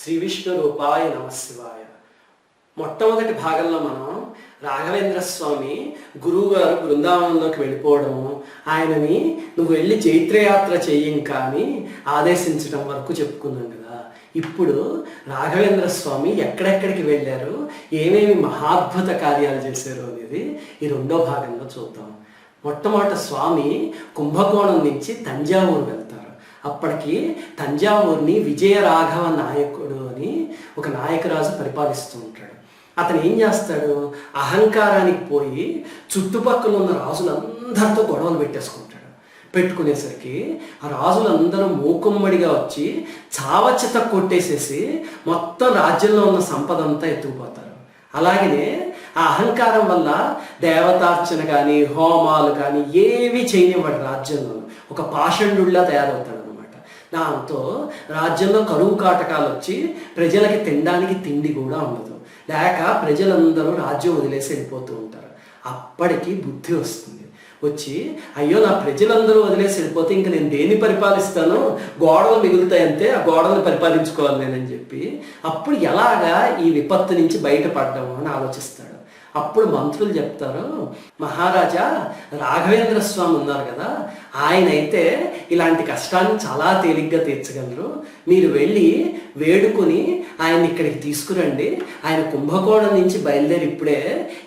శ్రీ విష్ణు రూపాయ నమశివాయ. మొట్టమొదటి భాగంలో మనం రాఘవేంద్ర స్వామి గురువు గారు బృందావనంలోకి వెళ్ళిపోవడము, ఆయనని నువ్వు వెళ్ళి చైత్రయాత్ర చెయ్యింకా అని ఆదేశించడం వరకు చెప్పుకున్నాం కదా. ఇప్పుడు రాఘవేంద్ర స్వామి ఎక్కడెక్కడికి వెళ్ళారు, ఏమేమి మహాద్భుత కార్యాలు చేశారు అనేది ఈ రెండో భాగంలో చూద్దాం. మొట్టమొదట స్వామి కుంభకోణం నుంచి తంజావూరు వెళ్తారు. అప్పటికి తంజావూరుని విజయరాఘవ నాయకుడు అని ఒక నాయకరాజు పరిపాలిస్తూ ఉంటాడు. అతను ఏం చేస్తాడు, అహంకారానికి పోయి చుట్టుపక్కల ఉన్న రాజులందరితో గొడవలు పెట్టేసుకుంటాడు. పెట్టుకునేసరికి ఆ రాజులందరూ మూకుమ్మడిగా వచ్చి చావచిత కొట్టేసేసి మొత్తం రాజ్యంలో ఉన్న సంపద అంతా ఎత్తుకుపోతారు. అలాగనే ఆ అహంకారం వల్ల దేవతార్చన కానీ హోమాలు కానీ ఏవి చేయనివ్వడు. రాజ్యంలో ఒక పాషండుల్లా తయారవుతాడు అనమాట. దాంతో రాజ్యంలో కరువు కాటకాలు వచ్చి ప్రజలకి తినడానికి తిండి కూడా ఉండదు. లేక ప్రజలందరూ రాజ్యం వదిలేసి వెళ్ళిపోతూ ఉంటారు. అప్పటికి బుద్ధి వస్తుంది. వచ్చి అయ్యో నా ప్రజలందరూ వదిలేసి వెళ్ళిపోతే ఇంకా నేను దేన్ని పరిపాలిస్తాను, గోడలు మిగులుతాయంటే ఆ గోడలు పరిపాలించుకోవాలి నేనని చెప్పి అప్పుడు ఎలాగా ఈ విపత్తు నుంచి బయటపడ్డాము అని ఆలోచిస్తాడు. అప్పుడు మంత్రులు చెప్తారు, మహారాజా రాఘవేంద్ర స్వామి ఉన్నారు కదా, ఆయన అయితే ఇలాంటి కష్టాన్ని చాలా తేలిగ్గా తీర్చగలరు. మీరు వెళ్ళి వేడుకొని ఆయన్ని ఇక్కడికి తీసుకురండి. ఆయన కుంభకోణం నుంచి బయలుదేరి ఇప్పుడే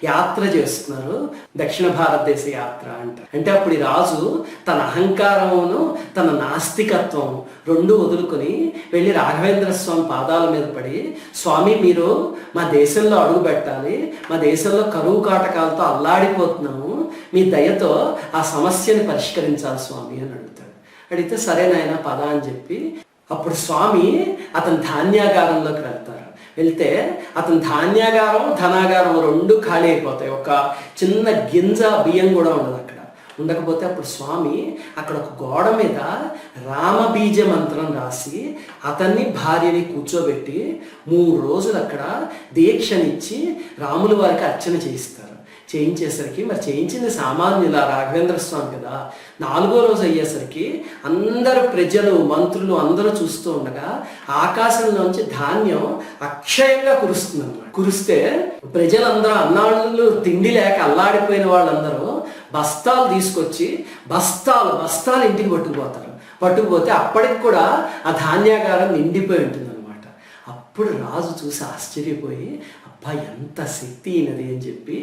యాత్ర చేస్తున్నారు, దక్షిణ భారతదేశ యాత్ర అంటే అప్పుడు ఈ రాజు తన అహంకారమును తన నాస్తికత్వం రెండు వదులుకొని వెళ్ళి రాఘవేంద్ర స్వామి పాదాల మీద పడి, స్వామి మీరు మా దేశంలో అడుగు పెట్టాలి, మా దేశంలో కరువు కాటకాలతో అల్లాడిపోతున్నాము, మీ దయతో ఆ సమస్యని పరిష్కరించాలి స్వామి అని అడుగుతాడు. అడిగితే సరే నాయన పద అని చెప్పి అప్పుడు స్వామి అతని ధాన్యాగారంలోకి వెళ్తారు. వెళ్తే అతని ధాన్యాగారం ధనాగారం రెండు ఖాళీ అయిపోతాయి. ఒక చిన్న గింజ బియ్యం కూడా ఉండదు అక్కడ. ఉండకపోతే అప్పుడు స్వామి అక్కడ ఒక గోడ మీద రామబీజ మంత్రం రాసి అతన్ని భార్యని కూర్చోబెట్టి 3 రోజులు అక్కడ దీక్షనిచ్చి రాముల వారికి అర్చన చేయిస్తారు. చేయించేసరికి మరి చేయించింది సామాన్యుల రాఘవేంద్ర స్వామి కదా. 4వ రోజు అయ్యేసరికి అందరు ప్రజలు మంత్రులు అందరూ చూస్తూ ఉండగా ఆకాశంలోంచి ధాన్యం అక్షయంగా కురుస్తుంది అన్నమాట. కురిస్తే ప్రజలందరూ అన్నాళ్ళు తిండి లేక అల్లాడిపోయిన వాళ్ళందరూ బస్తాలు తీసుకొచ్చి బస్తాలు ఇంటికి పట్టుకుపోతే అప్పటికి కూడా ఆ ధాన్యాగారం నిండిపోయి ఉంటుంది అనమాట. అప్పుడు రాజు చూసి ఆశ్చర్యపోయి అబ్బా ఎంత శక్తి అయినది అని చెప్పి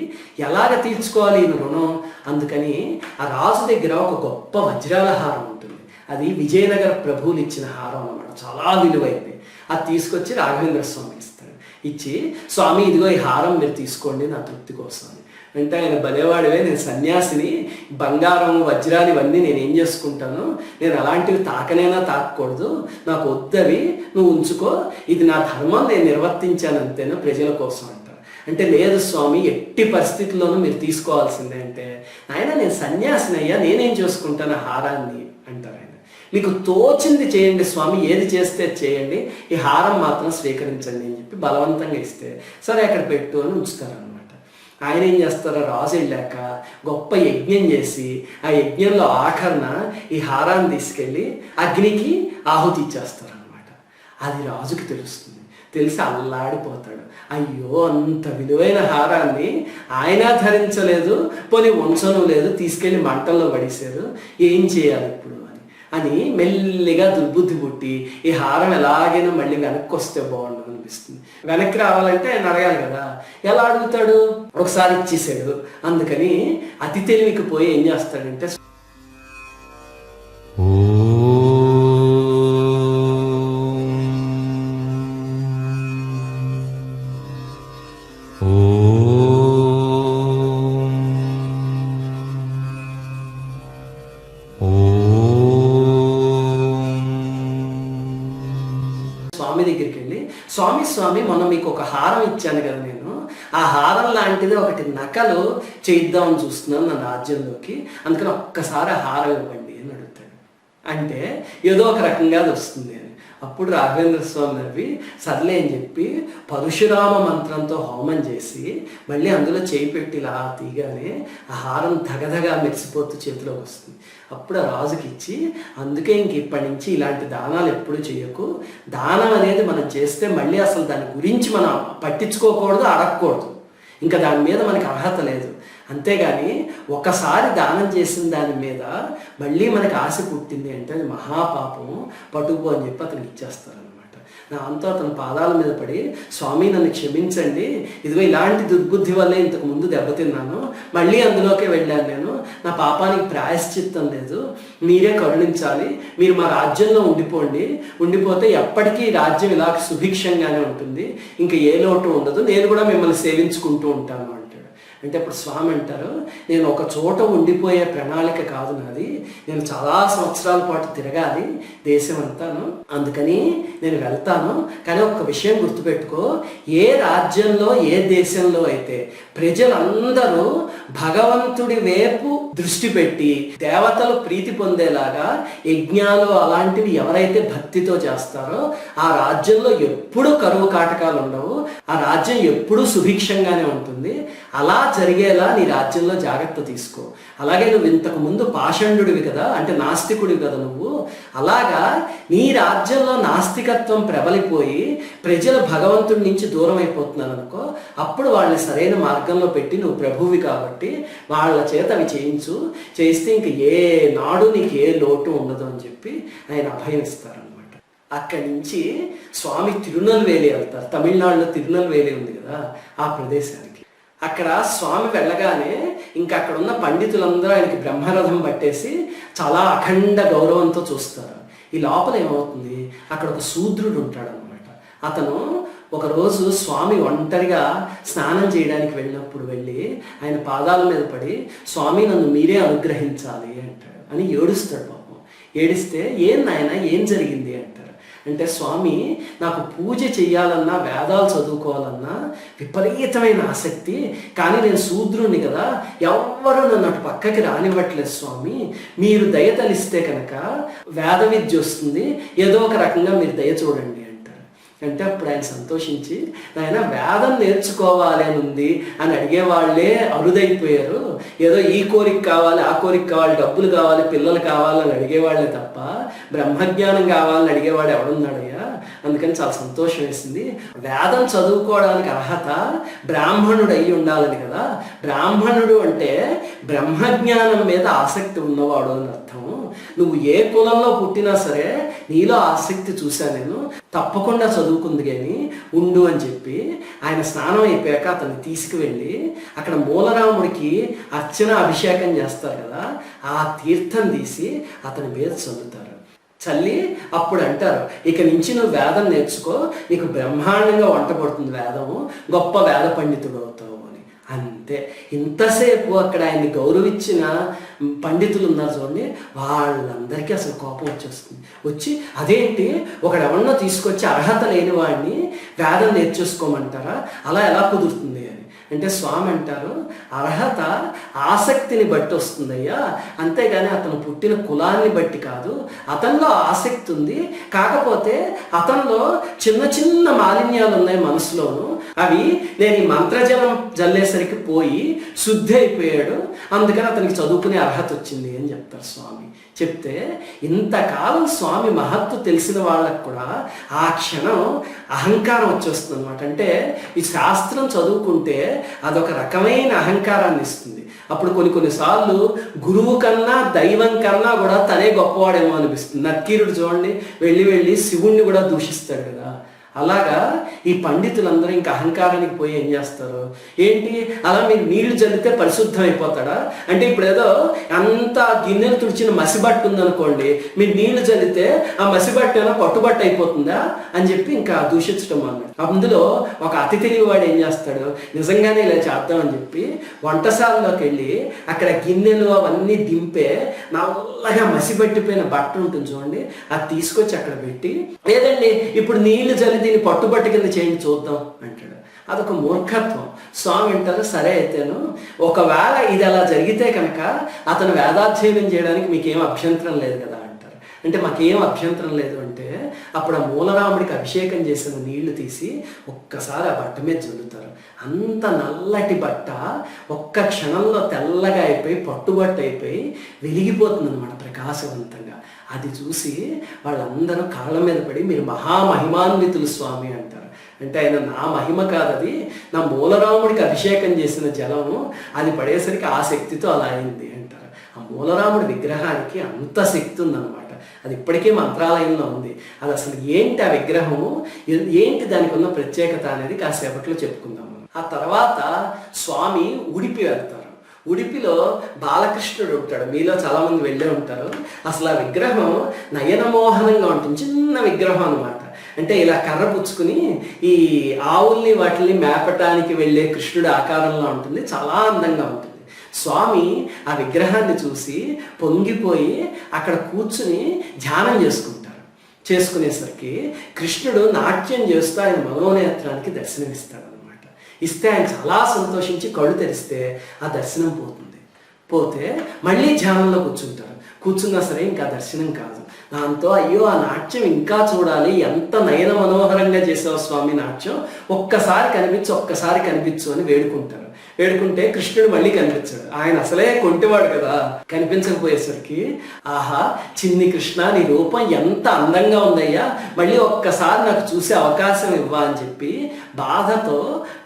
ఎలాగ తీర్చుకోవాలి ఈ రుణం. అందుకని ఆ రాజు దగ్గర ఒక గొప్ప వజ్రాల హారం ఉంటుంది. అది విజయనగర ప్రభువులు ఇచ్చిన హారం అన్నమాట, చాలా విలువైంది. అది తీసుకొచ్చి రాఘవేంద్ర స్వామికి ఇస్తాడు. ఇచ్చి స్వామి ఇదిగో ఈ హారం మీరు తీసుకోండి నా తృప్తి కోసం. అంటే ఆయన బలేవాడివే, నేను సన్యాసిని, బంగారం వజ్రాలు ఇవన్నీ నేను ఏం చేసుకుంటాను, నేను అలాంటివి తాకనైనా తాకూడదు, నాకు వద్దవి నువ్వు ఉంచుకో, ఇది నా ధర్మం, నేను నిర్వర్తించాను అంతేనా ప్రజల కోసం అంటారు. అంటే లేదు స్వామి ఎట్టి పరిస్థితుల్లోనూ మీరు తీసుకోవాల్సిందే. అంటే ఆయన నేను సన్యాసిని అయ్యా, నేనేం చేసుకుంటాను హారాన్ని అంటారు. ఆయన మీకు తోచింది చేయండి స్వామి, ఏది చేస్తే చేయండి, ఈ హారం మాత్రం స్వీకరించండి అని చెప్పి బలవంతంగా ఇస్తే సరే అక్కడ పెట్టు అని ఉంచుతారు. ఆయన ఏం చేస్తారో రాజు వెళ్ళాక గొప్ప యజ్ఞం చేసి ఆ యజ్ఞంలో ఆఖరణ ఈ హారాన్ని తీసుకెళ్ళి అగ్నికి ఆహుతి ఇచ్చేస్తారు అనమాట. అది రాజుకి తెలుస్తుంది. తెలిసి అల్లాడిపోతాడు. అయ్యో అంత విలువైన హారాన్ని ఆయన ధరించలేదు, పోనీ ఉంచను లేదు, తీసుకెళ్ళి మంటల్లో పడేశారు, ఏం చేయాలి ఇప్పుడు అని మెల్లిగా దుర్బుద్ధి పుట్టి ఈ హారం ఎలాగైనా మళ్ళీ వెనక్కి వస్తే బాగుండదు అనిపిస్తుంది. వెనక్కి రావాలంటే ఆయన అడగాలి కదా, ఎలా అడుగుతాడు, ఒకసారి ఇచ్చేసాడు. అందుకని అతి తెలివికి పోయి ఏం చేస్తాడంటే స్వామి దగ్గరికి వెళ్ళి స్వామి మొన్న మీకు ఒక హారం ఇచ్చాను కదా, నేను ఆ హారం లాంటిది ఒకటి నకలు చేద్దామని చూస్తున్నాను నా రాజ్యంలోకి, అందుకని ఒక్కసారి ఆ హారం ఇవ్వండి అని అడుగుతాడు. అంటే ఏదో ఒక రకంగా అది వస్తుంది అని అప్పుడు రాఘవేంద్ర స్వామి నవ్వి సర్లే అని చెప్పి పరశురామ మంత్రంతో హోమం చేసి మళ్ళీ అందులో చేయి పెట్టి ఇలా తీగానే ఆ హారం ధగధగా మెరిసిపోతూ చేతిలోకి వస్తుంది. అప్పుడు ఆ రాజుకి ఇచ్చి, అందుకే ఇంక ఇప్పటి నుంచి ఇలాంటి దానాలు ఎప్పుడు చేయకు, దానం అనేది మనం చేస్తే మళ్ళీ అసలు దాని గురించి మనం పట్టించుకోకూడదు, అడగకూడదు, ఇంకా దాని మీద మనకి అర్హత లేదు. అంతేగాని ఒకసారి దానం చేసిన దాని మీద మళ్ళీ మనకి ఆశ పుట్టింది అంటే అది మహాపాపం, పట్టుకో అని చెప్పి అతనికి ఇచ్చేస్తారనమాట. దాంతో అతని పాదాల మీద పడి, స్వామి నన్ను క్షమించండి, ఇదిగో ఇలాంటి దుర్బుద్ధి వల్లే ఇంతకు ముందు దెబ్బతిన్నాను, మళ్ళీ అందులోకే వెళ్ళాను నేను, నా పాపానికి ప్రాయశ్చిత్తం లేదు, మీరే కరుణించాలి, మీరు మా రాజ్యంలో ఉండిపోతే ఎప్పటికీ రాజ్యం ఇలా సుభిక్షంగానే ఉంటుంది, ఇంకా ఏ లోటు ఉండదు, నేను కూడా మిమ్మల్ని సేవించుకుంటూ ఉంటాను అంటాడు. అంటే అప్పుడు స్వామి అంటారు, నేను ఒక చోట ఉండిపోయే ప్రణాళిక కాదు నాది, నేను చాలా సంవత్సరాల పాటు తిరగాలి దేశం అంతాను, అందుకని నేను వెళ్తాను. కానీ ఒక విషయం గుర్తుపెట్టుకో, ఏ రాజ్యంలో ఏ దేశంలో అయితే ప్రజలందరూ భగవంతుడి వైపు దృష్టి పెట్టి దేవతలు ప్రీతి పొందేలాగా యజ్ఞాలు అలాంటివి ఎవరైతే భక్తితో చేస్తారో ఆ రాజ్యంలో ఎప్పుడూ కరువు కాటకాలు ఉండవు, ఆ రాజ్యం ఎప్పుడూ సుభిక్షంగానే ఉంటుంది. అలా జరిగేలా నీ రాజ్యంలో జాగ్రత్త తీసుకో. అలాగే నువ్వు ఇంతకు ముందు పాషండుడివి కదా, అంటే నాస్తికుడివి కదా నువ్వు, అలాగా నీ రాజ్యంలో నాస్తికత్వం ప్రబలిపోయి ప్రజలు భగవంతుడి నుంచి దూరం అయిపోతున్నారు అనుకో, అప్పుడు వాళ్ళని సరైన మార్గంలో పెట్టి నువ్వు ప్రభువి కాబట్టి వాళ్ళ చేత అవి చేయిస్తే ఇంక ఏ నాడు నీకు ఏ లోటు ఉండదు అని చెప్పి ఆయన అభయం ఇస్తారనమాట. అక్కడి నుంచి స్వామి తిరునల్వేలి వెళ్తారు. తమిళనాడులో తిరునల్వేలి ఉంది కదా, ఆ ప్రదేశానికి. అక్కడ స్వామి వెళ్ళగానే ఇంకా అక్కడ ఉన్న పండితులందరూ ఆయనకి బ్రహ్మరథం పట్టేసి చాలా అఖండ గౌరవంతో చూస్తారు. ఈ లోపల ఏమవుతుంది, అక్కడ ఒక శూద్రుడు ఉంటాడు అనమాట. అతను ఒకరోజు స్వామి ఒంటరిగా స్నానం చేయడానికి వెళ్ళినప్పుడు వెళ్ళి ఆయన పాదాల మీద పడి, స్వామి నన్ను మీరే అనుగ్రహించాలి అంటాడు అని ఏడుస్తాడు. పాపం ఏడిస్తే, ఏం నాయన ఏం జరిగింది అంటారు. అంటే స్వామి నాకు పూజ చెయ్యాలన్నా వేదాలు చదువుకోవాలన్నా విపరీతమైన ఆసక్తి, కానీ నేను శూద్రుని కదా, ఎవ్వరూ నన్ను అటు పక్కకి రానివ్వట్లేదు స్వామి, మీరు దయ తలిస్తే కనుక వేద విద్య వస్తుంది, ఏదో ఒక రకంగా మీరు దయ చూడండి అంటారు. అంటే అప్పుడు ఆయన సంతోషించి, ఆయన వేదం నేర్చుకోవాలి అని ఉంది అని అడిగేవాళ్లే అరుదైపోయారు, ఏదో ఈ కోరిక కావాలి ఆ కోరిక కావాలి, డబ్బులు కావాలి పిల్లలు కావాలని అడిగేవాళ్లే తప్ప బ్రహ్మజ్ఞానం కావాలని అడిగేవాడు ఎవడున్నాడయ్యా. అందుకని చాలా సంతోషం వేసింది. వేదం చదువుకోవడానికి అర్హత బ్రాహ్మణుడు అయి ఉండాలని కదా, బ్రాహ్మణుడు అంటే బ్రహ్మజ్ఞానం మీద ఆసక్తి ఉన్నవాడు అని అర్థం. నువ్వు ఏ కులంలో పుట్టినా సరే నీలో ఆసక్తి చూసా నేను, తప్పకుండా చదువుకుంది కానీ ఉండు అని చెప్పి ఆయన స్నానం అయిపోయాక అతన్ని తీసుకువెళ్ళి అక్కడ మూలరాముడికి అర్చన అభిషేకం చేస్తారు కదా, ఆ తీర్థం తీసి అతని మీద చల్లుతారు. చల్లి అప్పుడు అంటారు, ఇక నుంచి నువ్వు వేదం నేర్చుకో, నీకు బ్రహ్మాండంగా వంట పడుతుంది వేదము, గొప్ప వేద పండితుడు అవుతావు అని. అంతే. ఇంతసేపు అక్కడ ఆయన్ని గౌరవించిన పండితులు ఉన్నారు చూడండి, వాళ్ళందరికీ అసలు కోపం వచ్చి అదేంటి ఒకడెవన్నో తీసుకొచ్చి అర్హత లేని వాడిని వేదం నేర్చేసుకోమంటారా, అలా ఎలా కుదురుతుంది అని. అంటే స్వామి అంటారు, అర్హత ఆసక్తిని బట్టి వస్తుందయ్యా, అంతేగాని అతను పుట్టిన కులాన్ని బట్టి కాదు. అతనిలో ఆసక్తి ఉంది, కాకపోతే అతనిలో చిన్న చిన్న మాలిన్యాలు ఉన్నాయి మనసులోను, అవి నేను ఈ మంత్రజలం జల్లేసరికి పోయి శుద్ధి అయిపోయాడు, అందుకని అతనికి చదువుకునే అర్హత వచ్చింది అని చెప్తారు స్వామి. చెప్తే ఇంతకాలం స్వామి మహత్తు తెలిసిన వాళ్ళకు కూడా ఆ క్షణం అహంకారం వచ్చేస్తుంది అనమాట. అంటే ఈ శాస్త్రం చదువుకుంటే అదొక రకమైన అహంకారాన్ని ఇస్తుంది. అప్పుడు కొన్నిసార్లు గురువు కన్నా దైవం కన్నా కూడా తనే గొప్పవాడేమో అనిపిస్తుంది. నక్కీరుడు చూడండి, వెళ్ళి శివుణ్ణి కూడా దూషిస్తాడు కదా, అలాగా ఈ పండితులందరూ ఇంకా అహంకారానికి పోయి ఏం చేస్తారు, ఏంటి అలా మీరు నీళ్లు చల్లితే పరిశుద్ధం అయిపోతాడా అంటే, ఇప్పుడు ఏదో అంత గిన్నెలు తుడిచిన మసిబట్టు ఉందనుకోండి, మీరు నీళ్లు చల్లితే ఆ మసిబట్టు ఏమో పట్టుబట్టు అయిపోతుందా అని చెప్పి ఇంకా దూషించడం అన్నమాట. అందులో ఒక అతి తెలివివాడు ఏం చేస్తాడు, నిజంగానే ఇలా చేద్దామని చెప్పి వంటశాలలోకి వెళ్ళి అక్కడ గిన్నెలు అవన్నీ దింపే నల్లగా మసిబట్టిపోయిన బట్ట ఉంటుంది చూడండి, అది తీసుకొచ్చి అక్కడ పెట్టి, లేదండి ఇప్పుడు నీళ్లు చల్లి దీన్ని పట్టుబట్టు కింద చేయండి చూద్దాం అంటాడు. అదొక మూర్ఖత్వం. స్వామి అంటారు, సరే అయితేను ఒకవేళ ఇది అలా జరిగితే కనుక అతను వేదాధ్యయనం చేయడానికి మీకేం అభ్యంతరం లేదు కదా అంటారు. అంటే మాకేం అభ్యంతరం లేదు అంటే అప్పుడు ఆ మూలరాముడికి అభిషేకం చేసిన నీళ్లు తీసి ఒక్కసారి ఆ బట్ట మీద చల్లుతారు. అంత నల్లటి బట్ట ఒక్క క్షణంలో తెల్లగా అయిపోయి పట్టుబట్ట అయిపోయి వెలిగిపోతుంది అనమాట ప్రకాశవంతంగా. అది చూసి వాళ్ళందరూ కాళ్ళ మీద పడి మీరు మహామహిమాన్వితులు స్వామి అంటారు. అంటే ఆయన నా మహిమ కాదది, నా మూలరాముడికి అభిషేకం చేసిన జలము, అది పడేసరికి ఆ శక్తితో అలా అయింది అంటారు. ఆ మూలరాముడి విగ్రహానికి అంత శక్తి ఉందన్నమాట. అది ఇప్పటికే మంత్రాలయంలో ఉంది. అది అసలు ఏంటి ఆ విగ్రహము, ఏంటి దానికి ఉన్న ప్రత్యేకత అనేది కాసేపట్లో చెప్పుకుందాము. ఆ తర్వాత స్వామి ఉడిపి వెళ్తారు. ఉడిపిలో బాలకృష్ణుడు ఉంటాడు. మీలో చాలామంది వెళ్ళే ఉంటారు. అసలు ఆ విగ్రహం నయనమోహనంగా ఉంటుంది. చిన్న విగ్రహం అనమాట. అంటే ఇలా కర్ర పుచ్చుకుని ఈ ఆవుల్ని వాటిని మేపటానికి వెళ్ళే కృష్ణుడి ఆకారంలో ఉంటుంది. చాలా అందంగా ఉంటుంది. స్వామి ఆ విగ్రహాన్ని చూసి పొంగిపోయి అక్కడ కూర్చుని ధ్యానం చేసుకునేసరికి కృష్ణుడు నాట్యం చేస్తూ ఆయన మనోనేత్రానికి దర్శనమిస్తాడు అనమాట. ఇస్తే ఆయన చాలా సంతోషించి కళ్ళు తెరిస్తే ఆ దర్శనం పోతే మళ్ళీ ధ్యానంలో కూర్చున్నా సరే ఇంకా దర్శనం కాదు. దాంతో అయ్యో ఆ నాట్యం ఇంకా చూడాలి, ఎంత నయన మనోహరంగా చేసావు స్వామి నాట్యం, ఒక్కసారి కనిపించు అని వేడుకుంటే కృష్ణుడు మళ్ళీ కనిపించాడు. ఆయన అసలే కొంటివాడు కదా. కనిపించకపోయేసరికి ఆహా చిన్ని కృష్ణ నీ రూపం ఎంత అందంగా ఉందయ్యా, మళ్ళీ ఒక్కసారి నాకు చూసే అవకాశం ఇవ్వా అని చెప్పి బాధతో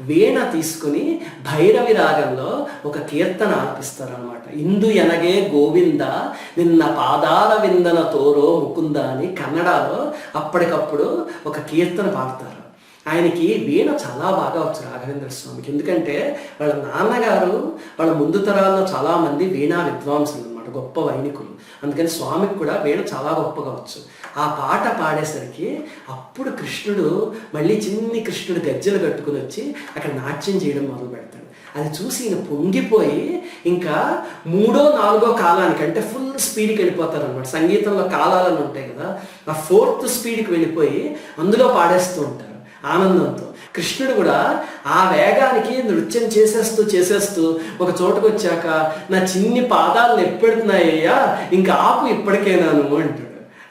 వీణ తీసుకుని భైరవి రాగంలో ఒక కీర్తన ఆలపిస్తారు అనమాట. ఇందు ఎనగే గోవింద నిన్న పాదాల విందన తోరో ముకుంద అని కన్నడలో అప్పటికప్పుడు ఒక కీర్తన పాడతారు. ఆయనకి వీణ చాలా బాగా వచ్చు రాఘవేంద్ర స్వామికి. ఎందుకంటే వాళ్ళ నాన్నగారు వాళ్ళ ముందు తరాల్లో చాలామంది వీణా విద్వాంసులు అనమాట, గొప్ప వైణికులు. అందుకని స్వామికి కూడా వీణ చాలా గొప్పగా వచ్చు. ఆ పాట పాడేసరికి అప్పుడు కృష్ణుడు మళ్ళీ చిన్ని కృష్ణుడు గజ్జలు కట్టుకుని వచ్చి అక్కడ నాట్యం చేయడం మొదలు పెడతాడు. అది చూసి ఈయన పొంగిపోయి ఇంకా 3వ 4వ కాలానికి అంటే ఫుల్ స్పీడ్కి వెళ్ళిపోతారు అనమాట. సంగీతంలో కాలాలను ఉంటాయి కదా, ఆ 4th స్పీడ్కి వెళ్ళిపోయి అందులో పాడేస్తూ ఉంటారు ఆనందంతో. కృష్ణుడు కూడా ఆ వేగానికి నృత్యం చేసేస్తూ ఒక చోటకు వచ్చాక నా చిన్ని పాదాలు నొప్పెడుతున్నాయ్యా, ఇంకా ఆపు ఇప్పటికేనాను అంటాడు.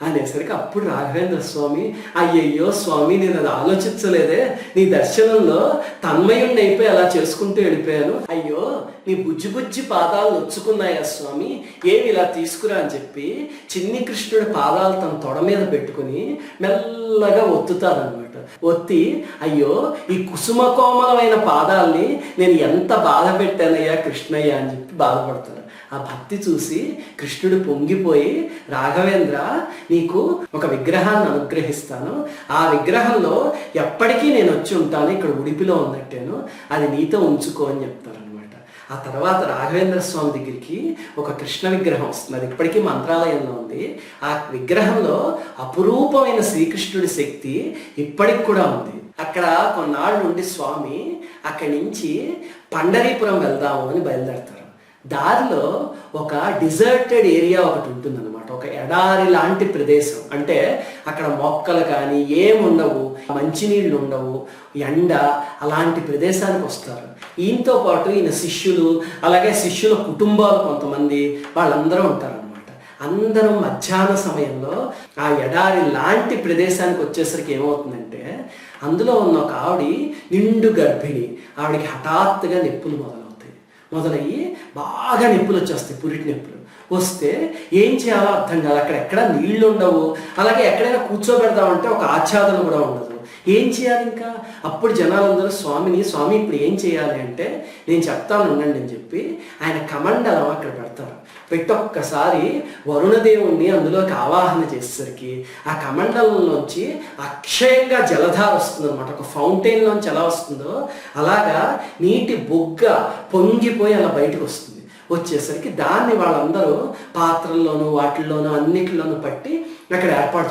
అనేసరికి అప్పుడు రాఘవేంద్ర స్వామి అయ్యయ్యో స్వామి నేను అది ఆలోచించలేదే, నీ దర్శనంలో తన్మయుణ్ణి అయిపోయి అలా చేసుకుంటూ వెళ్ళిపోయాను, అయ్యో నీ బుజ్జి పాదాలు నొచ్చుకున్నాయా స్వామి, ఏమి ఇలా తీసుకురా అని చెప్పి చిన్ని కృష్ణుడి పాదాలు తన తొడ మీద పెట్టుకుని మెల్లగా ఒత్తుతారనమాట. ఒత్తి అయ్యో ఈ కుసుమ కోమలమైన పాదాల్ని నేను ఎంత బాధ పెట్టానయ్యా కృష్ణయ్య అని చెప్పి బాధపడతారు. ఆ భక్తి చూసి కృష్ణుడు పొంగిపోయి రాఘవేంద్ర నీకు ఒక విగ్రహాన్ని అనుగ్రహిస్తాను, ఆ విగ్రహంలో ఎప్పటికీ నేను వచ్చి ఉంటాను, ఇక్కడ ఉడిపిలో ఉన్నట్టేను, అది నీతో ఉంచుకో అని చెప్తారు అనమాట. ఆ తర్వాత రాఘవేంద్ర స్వామి దగ్గరికి ఒక కృష్ణ విగ్రహం వస్తుంది. అది ఇప్పటికీ మంత్రాలయంలో ఉంది. ఆ విగ్రహంలో అపురూపమైన శ్రీకృష్ణుడి శక్తి ఇప్పటికి కూడా ఉంది. అక్కడ కొన్నాళ్ళు నుండి స్వామి అక్కడి నుంచి పండరీపురం వెళ్దాము అని బయలుదేరతారు. దారిలో ఒక డిజర్టెడ్ ఏరియా ఒకటి ఉంటుందన్నమాట, ఒక ఎడారి లాంటి ప్రదేశం. అంటే అక్కడ మొక్కలు కానీ ఏముండవు, మంచినీళ్ళు ఉండవు, ఎండ, అలాంటి ప్రదేశానికి వస్తారు. ఈయనతో పాటు ఈయన శిష్యులు, అలాగే శిష్యుల కుటుంబాలు కొంతమంది, వాళ్ళందరూ ఉంటారన్నమాట. అందరం మధ్యాహ్న సమయంలో ఆ ఎడారి లాంటి ప్రదేశానికి వచ్చేసరికి ఏమవుతుందంటే అందులో ఉన్న ఒక ఆవిడ నిండు గర్భిణి, ఆవిడకి హఠాత్తుగా నొప్పులు మొదలయ్యి బాగా నొప్పులు వచ్చేస్తాయి, పురిటి నొప్పులు వస్తే ఏం చేయాలో అర్థం కాదు. అక్కడ ఎక్కడ నీళ్లు ఉండవు, అలాగే ఎక్కడైనా కూర్చోబెడదామంటే ఒక ఆచ్ఛాదన కూడా ఉండదు. ఏం చేయాలి ఇంకా? అప్పుడు జనాలందరూ స్వామి ఇప్పుడు ఏం చేయాలి అంటే నేను చెప్తాను ఉండండి అని చెప్పి ఆయన కమండలం అక్కడ పెడతారు. ఒక్కసారి వరుణదేవుణ్ణి అందులోకి ఆవాహన చేసేసరికి ఆ కమండలంలోంచి అక్షయంగా జలధార వస్తుంది అనమాట. ఒక ఫౌంటైన్లోంచి ఎలా వస్తుందో అలాగా నీటి బొగ్గ పొంగిపోయి అలా బయటకు వస్తుంది. వచ్చేసరికి దాన్ని వాళ్ళందరూ పాత్రల్లోనూ వాటిల్లోనూ అన్నిటిలోనూ పట్టి అక్కడ ఏర్పాటు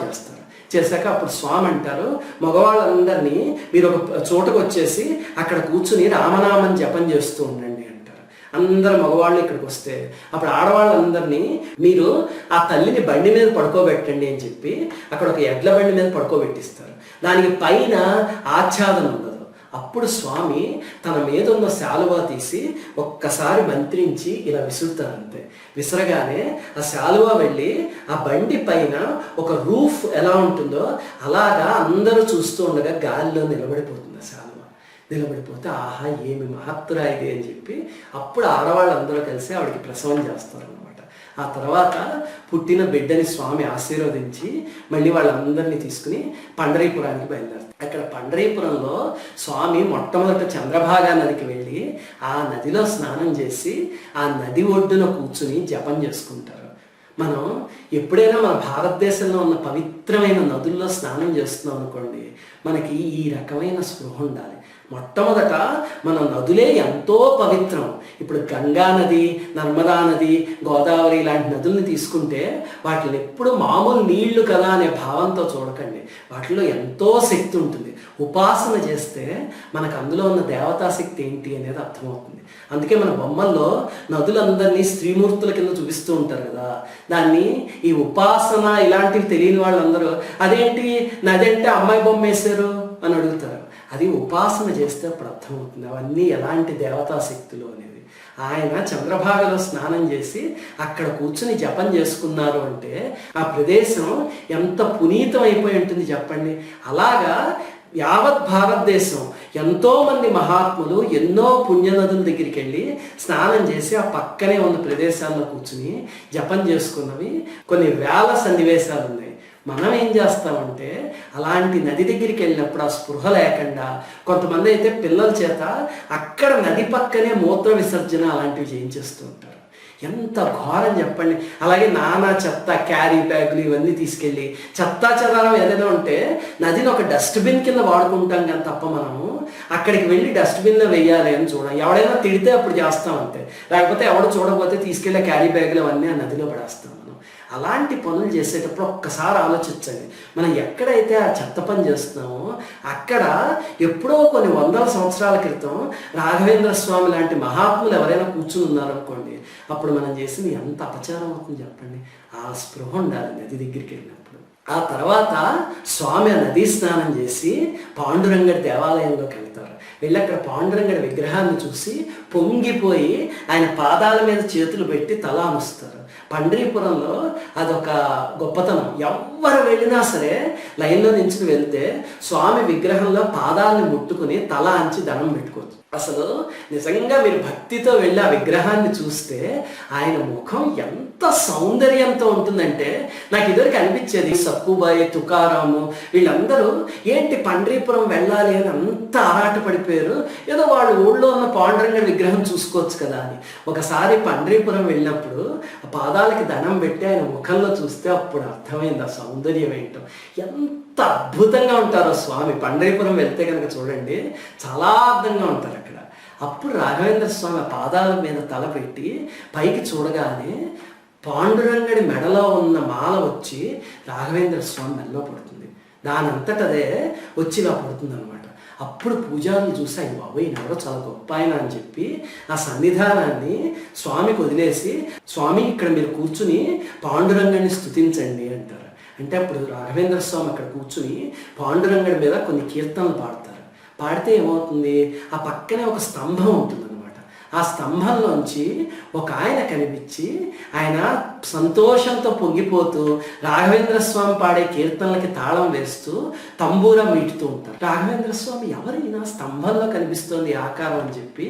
చేశాక అప్పుడు స్వామి అంటారు మగవాళ్ళందరినీ మీరు ఒక చోటకు వచ్చేసి అక్కడ కూర్చుని రామనామం జపం చేస్తూ ఉండండి అంటారు. అందరు మగవాళ్ళు ఇక్కడికి వస్తే అప్పుడు ఆడవాళ్ళందరినీ మీరు ఆ తల్లిని బండి మీద పడుకోబెట్టండి అని చెప్పి అక్కడ ఒక ఎడ్ల బండి మీద పడుకోబెట్టిస్తారు. దానికి పైన ఆచ్ఛాదన ఉండదు. అప్పుడు స్వామి తన మీద ఉన్న శాలువా తీసి ఒక్కసారి మంత్రించి ఇలా విసురుతారు అంతే. విసరగానే ఆ శాలువా వెళ్ళి ఆ బండి పైన ఒక రూఫ్ ఎలా ఉంటుందో అలాగా అందరూ చూస్తూ ఉండగా గాలిలో నిలబడిపోతుంది ఆ శాలువా. నిలబడిపోతే ఆహా ఏమి మహత్తరా ఇది అని చెప్పి అప్పుడు ఆడవాళ్ళందరూ కలిసి ఆవిడకి ప్రసవం చేస్తారు అనమాట. ఆ తర్వాత పుట్టిన బిడ్డని స్వామి ఆశీర్వదించి మళ్ళీ వాళ్ళందరినీ తీసుకుని పండరీపురానికి బయలుదేరుతారు. అక్కడ పండరీపురంలో స్వామి మొట్టమొదట చంద్రభాగా నదికి వెళ్ళి ఆ నదిలో స్నానం చేసి ఆ నది ఒడ్డున కూర్చుని జపం చేసుకుంటారు. మనం ఎప్పుడైనా మన భారతదేశంలో ఉన్న పవిత్రమైన నదుల్లో స్నానం చేస్తున్నాం అనుకోండి, మనకి ఈ రకమైన స్పృహ ఉండాలి. మొట్టమొదట మన నదులే ఎంతో పవిత్రం. ఇప్పుడు గంగా నది, నర్మదా నది, గోదావరి ఇలాంటి నదుల్ని తీసుకుంటే వాటిని ఎప్పుడు మామూలు నీళ్లు కదా అనే భావంతో చూడకండి. వాటిలో ఎంతో శక్తి ఉంటుంది. ఉపాసన చేస్తే మనకు అందులో ఉన్న దేవతా శక్తి ఏంటి అనేది అర్థమవుతుంది. అందుకే మన బొమ్మల్లో నదులందరినీ స్త్రీమూర్తుల కింద చూపిస్తూ ఉంటారు కదా. దాన్ని ఈ ఉపాసన ఇలాంటివి తెలియని వాళ్ళందరూ అదేంటి నది అంటే అమ్మాయి బొమ్మ వేశారు అని అడుగుతారు. అది ఉపాసన చేస్తే అప్పుడు అర్థమవుతుంది అవన్నీ ఎలాంటి దేవతా శక్తులు అనేది. ఆయన చంద్రభాగలో స్నానం చేసి అక్కడ కూర్చుని జపం చేసుకున్నారు అంటే ఆ ప్రదేశం ఎంత పునీతం అయిపోయి ఉంటుంది చెప్పండి. అలాగా యావత్ భారతదేశం ఎంతోమంది మహాత్ములు ఎన్నో పుణ్యనదుల దగ్గరికి వెళ్ళి స్నానం చేసి ఆ పక్కనే ఉన్న ప్రదేశాల్లో కూర్చుని జపం చేసుకున్నవి కొన్ని వేల సన్నివేశాలు ఉన్నాయి. మనం ఏం చేస్తామంటే అలాంటి నది దగ్గరికి వెళ్ళినప్పుడు ఆ స్పృహ లేకుండా కొంతమంది అయితే పిల్లల చేత అక్కడ నది పక్కనే మూత్ర విసర్జన అలాంటివి చేయించేస్తూ ఉంటారు. ఎంత ఘోరం చెప్పండి. అలాగే నానా చెత్త క్యారీ బ్యాగులు ఇవన్నీ తీసుకెళ్ళి చెత్తా చెదారం ఏదైనా ఉంటే నదిని ఒక డస్ట్బిన్ కింద వాడుకుంటాం కానీ తప్ప మనము అక్కడికి వెళ్ళి డస్ట్బిన్లో వెయ్యాలి అని చూడం. ఎవడైనా తిడితే అప్పుడు చేస్తాం అంతే. లేకపోతే ఎవడు చూడకపోతే తీసుకెళ్ళే క్యారీ బ్యాగులు అవన్నీ ఆ నదిలో పడేస్తాం. అలాంటి పనులు చేసేటప్పుడు ఒక్కసారి ఆలోచించండి. మనం ఎక్కడైతే ఆ చెత్త పని చేస్తున్నామో అక్కడ ఎప్పుడో కొన్ని వందల సంవత్సరాల క్రితం రాఘవేంద్ర స్వామి లాంటి మహాత్ములు ఎవరైనా కూర్చుని ఉన్నారనుకోండి, అప్పుడు మనం చేసింది ఎంత అపచారం అవుతుంది చెప్పండి. ఆ స్పృహ ఉండాలి నది దగ్గరికి వెళ్ళినప్పుడు. ఆ తర్వాత స్వామి ఆ నదీ స్నానం చేసి పాండురంగడి దేవాలయంలోకి వెళ్తారు. వెళ్ళి అక్కడ పాండురంగడి విగ్రహాన్ని చూసి పొంగిపోయి ఆయన పాదాల మీద చేతులు పెట్టి తల ఆనుస్తారు. పండరీపురంలో అదొక గొప్పతనం. ఎవ్వరు వెళ్ళినా సరే లైన్లో నించుని వెళ్తే స్వామి విగ్రహంలో పాదాలను ముట్టుకుని తల అంచి దండం పెట్టుకోవచ్చు. అసలు నిజంగా మీరు భక్తితో వెళ్ళి ఆ విగ్రహాన్ని చూస్తే ఆయన ముఖం ఎంత సౌందర్యంతో ఉంటుందంటే నాకు ఇదివరకు అనిపించేది సక్కుబాయి, తుకారాము వీళ్ళందరూ ఏంటి పండరీపురం వెళ్ళాలి అని అంత ఆరాట పడిపోయారు. ఏదో వాళ్ళ ఊళ్ళో ఉన్న పాండురంగడి విగ్రహం చూసుకోవచ్చు కదా అని. ఒకసారి పండరీపురం వెళ్ళినప్పుడు ఆ పాదాలకి దండం పెట్టి ఆయన ముఖంలో చూస్తే అప్పుడు అర్థమైంది ఆ సౌందర్యం ఏంటో. ఎంత అద్భుతంగా ఉంటారో స్వామి. పండరీపురం వెళ్తే కనుక చూడండి చాలా అద్భుతంగా ఉంటారు అక్కడ. అప్పుడు రాఘవేంద్ర స్వామి పాదాల మీద తల పెట్టి పైకి చూడగానే పాండురంగడి మెడలో ఉన్న మాల వచ్చి రాఘవేంద్ర స్వామి మెడలో పడుతుంది. దాని అంతటదే వచ్చి ఇలా పడుతుంది అనమాట. అప్పుడు పూజారులు చూసి అయ్యి బాబోయ్ ఎవరో చాలా గొప్ప ఆయన అని చెప్పి ఆ సన్నిధానాన్ని స్వామికి వదిలేసి స్వామి ఇక్కడ మీరు కూర్చుని పాండురంగడిని స్తుతించండి అంటారు. అంటే అప్పుడు రాఘవేంద్ర స్వామి అక్కడ కూర్చుని పాండురంగడి మీద కొన్ని కీర్తనలు పాడతారు. పాడితే ఏమవుతుంది, ఆ పక్కనే ఒక స్తంభం ఉంటుంది అనమాట. ఆ స్తంభంలోంచి ఒక ఆయన కనిపించి ఆయన సంతోషంతో పొంగిపోతూ రాఘవేంద్ర స్వామి పాడే కీర్తనలకి తాళం వేస్తూ తంబూరం మీటుతూ ఉంటారు. రాఘవేంద్ర స్వామి ఎవరైనా స్తంభంలో కనిపిస్తోంది ఆకారం అని చెప్పి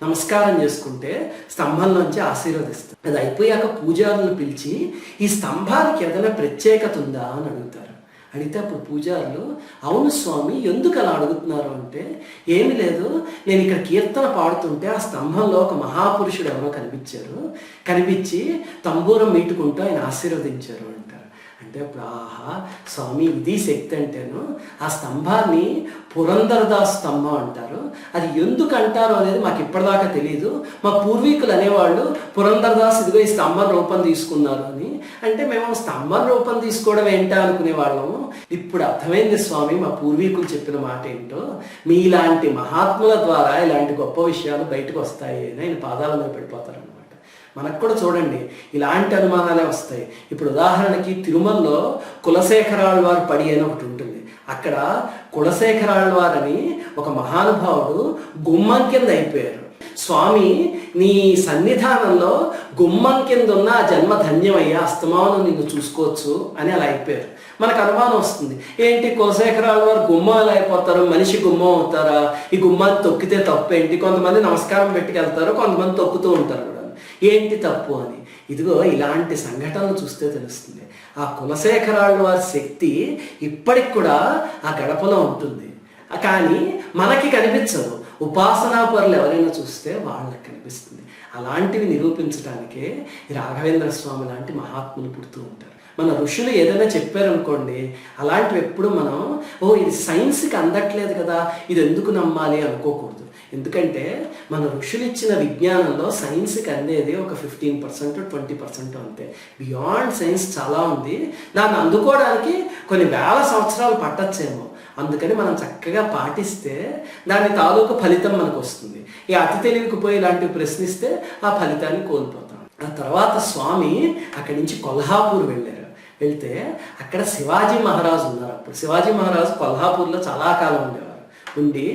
నమస్కారం చేసుకుంటే స్తంభంలోంచి ఆశీర్వదిస్తారు. అది అయిపోయాక పూజారులను పిలిచి ఈ స్తంభానికి ఏదైనా ప్రత్యేకత ఉందా అని అడుగుతారు. అడిగితే అప్పుడు పూజారులు అవును స్వామి ఎందుకు అలా అడుగుతున్నారు అంటే ఏమి లేదు, నేను ఇక్కడ కీర్తన పాడుతుంటే ఆ స్తంభంలో ఒక మహాపురుషుడు ఎవరో కనిపించి తంబూరం మీటుకుంటూ ఆయన ఆశీర్వదించారు అంటారు. అంటే అప్పుడు ఆహా స్వామి ఇది శక్తి అంటేను. ఆ స్తంభాన్ని పురంధరదాస్ స్తంభం అంటారు. అది ఎందుకు అంటారు అనేది మాకు ఇప్పటిదాకా తెలియదు. మా పూర్వీకులు అనేవాళ్ళు పురంధరదాస్ ఇదిగో ఈ స్తంభం రూపం తీసుకున్నారు అని. అంటే మేము స్తంభం రూపం తీసుకోవడం ఏంటా అనుకునే వాళ్ళము. ఇప్పుడు అర్థమైంది స్వామి మా పూర్వీకులు చెప్పిన మాట ఏంటో. మీలాంటి మహాత్ముల ద్వారా ఇలాంటి గొప్ప విషయాలు బయటకు వస్తాయి అని ఆయన పాదాల మీద పడిపోతారు. మనకు కూడా చూడండి ఇలాంటి అనుమానాలే వస్తాయి. ఇప్పుడు ఉదాహరణకి తిరుమలలో కులశేఖరాల వారి పడి అని ఒకటి ఉంటుంది. అక్కడ కులశేఖరాళ్వారని ఒక మహానుభావుడు గుమ్మం కింద అయిపోయారు. స్వామి నీ సన్నిధానంలో గుమ్మం కింద ఉన్న ఆ జన్మ ధన్యమయ్యా, అస్తమానం నిన్ను చూసుకోవచ్చు అని అలా అయిపోయారు. మనకు అనుమానం వస్తుంది, ఏంటి కులశేఖరాళ్వారు గుమ్మం ఎలా అయిపోతారు, మనిషి గుమ్మం అవుతారా, ఈ గుమ్మాన్ని తొక్కితే తప్పు ఏంటి? కొంతమంది నమస్కారం పెట్టుకెళ్తారు, కొంతమంది తొక్కుతూ ఉంటారు కూడా, ఏంటి తప్పు అని. ఇదిగో ఇలాంటి సంఘటనలు చూస్తే తెలుస్తుంది. ఆ కులశేఖరాళ్వారి శక్తి ఇప్పటికి కూడా ఆ గడపలో ఉంటుంది, కానీ మనకి కనిపించదు. ఉపాసనా పరులు ఎవరైనా చూస్తే వాళ్ళకి కనిపిస్తుంది. అలాంటివి నిరూపించడానికే రాఘవేంద్ర స్వామి లాంటి మహాత్ములు పుడుతూ ఉంటారు. మన ఋషులు ఏదైనా చెప్పారనుకోండి, అలాంటివి ఎప్పుడు మనం ఇది సైన్స్కి అందట్లేదు కదా, ఇది ఎందుకు నమ్మాలి అనుకోకూడదు. ఎందుకంటే మన ఋషులు ఇచ్చిన విజ్ఞానంలో సైన్స్కి అందేది ఒక 15% 20% అంతే. బియాండ్ సైన్స్ చాలా ఉంది. దాన్ని అందుకోవడానికి కొన్ని వేల సంవత్సరాలు పట్టచ్చేమో. అందుకని మనం చక్కగా పాటిస్తే దాని తాలూకు ఫలితం మనకు వస్తుంది. ఈ అతి తెలివికి పోయి ఇలాంటివి ప్రశ్నిస్తే ఆ ఫలితాన్ని కోల్పోతాం. ఆ తర్వాత స్వామి అక్కడి నుంచి కొల్హాపూర్ వెళ్ళారు. వెళ్తే అక్కడ శివాజీ మహారాజు ఉన్నారు. అప్పుడు శివాజీ మహారాజు కొల్హాపూర్లో చాలా కాలం ఉండేవారు. ఉండి